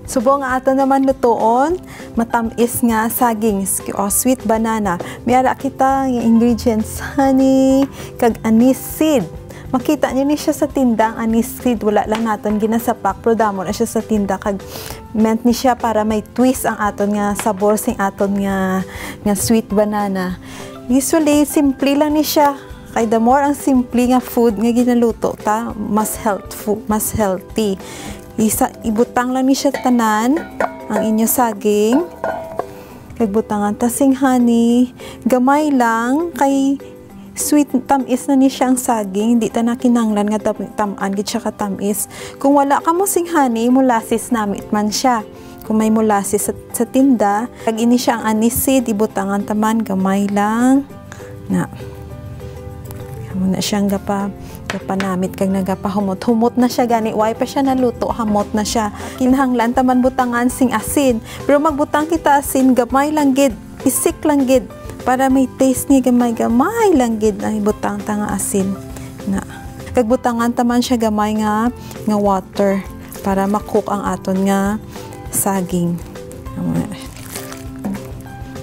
Subo nga ato naman lutoon, matamis nga saging o sweet banana. Mayara kita ng ingredients, honey, kag anise seed. Makita niyo ni siya sa tinda, ang anise seed, wala lang naton ginasapak, pero damo na siya sa tinda, kag meant ni siya para may twist ang aton nga sabor sing aton nga sweet banana. Usually, simple lang ni siya. Kay the more ang simple nga food nga ginaluto ta, mas healthy. Ibutang lang ni siya tanan ang inyo saging. Kay butangan ta sing honey, gamay lang kay sweet tamis na ni siya ang saging, hindi ta na kinanglan nga tamaan gid siya ka tamis. Kung wala ka mo sing honey, molasses namit man siya. Kung may molasses sa tinda, kag ini siya ang anise seed, ibutangan taman gamay lang na. Amo na siyang gapanamit kag nagapahumot-humot na siya gani, way pa siya naluto, hamot na siya. Kinahanglan taman butangan sing asin, pero magbutang kita asin gamay lang gid, isik lang gid, para may taste ni gamay lang gid ang ibutang ta nga asin na. Kag butangan taman siya gamay nga water para makook ang aton nga saging.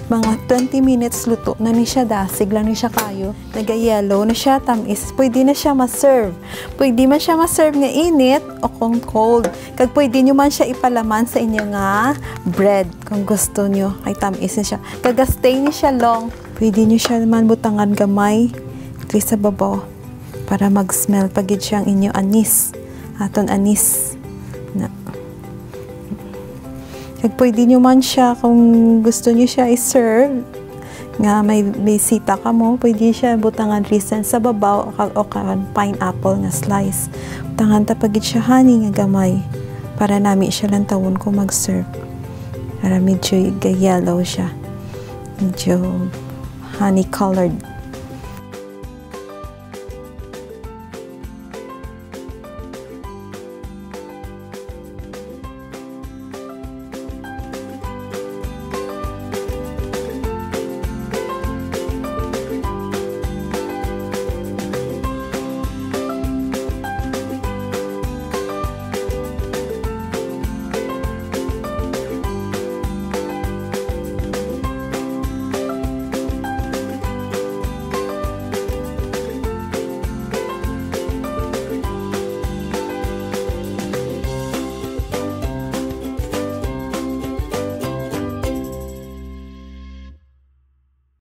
Mga 20 minutes luto na ni siya, dasig lang ni siya kayo. Naga-yellow na siya, tamis. Pwede na siya ma-serve. Pwede man siya ma-serve nga init o kung cold. Kag pwede nyo man siya ipalaman sa inyo nga bread kung gusto nyo. Ay tamis na siya. Kag-stay ni siya long. Pwede nyo siya naman butangan gamay dito sa babaw para mag-smell pagid siyang inyo anis. Aton anis na. Kag pwede nyo man siya, kung gusto nyo siya i-serve, nga may sita ka mo, pwede siya butangan reason sa babaw o pineapple nga slice. Butangan tapagid siya honey nga gamay para nami siya lang tawon ko mag-serve. Para medyo yellow siya. Medyo honey colored.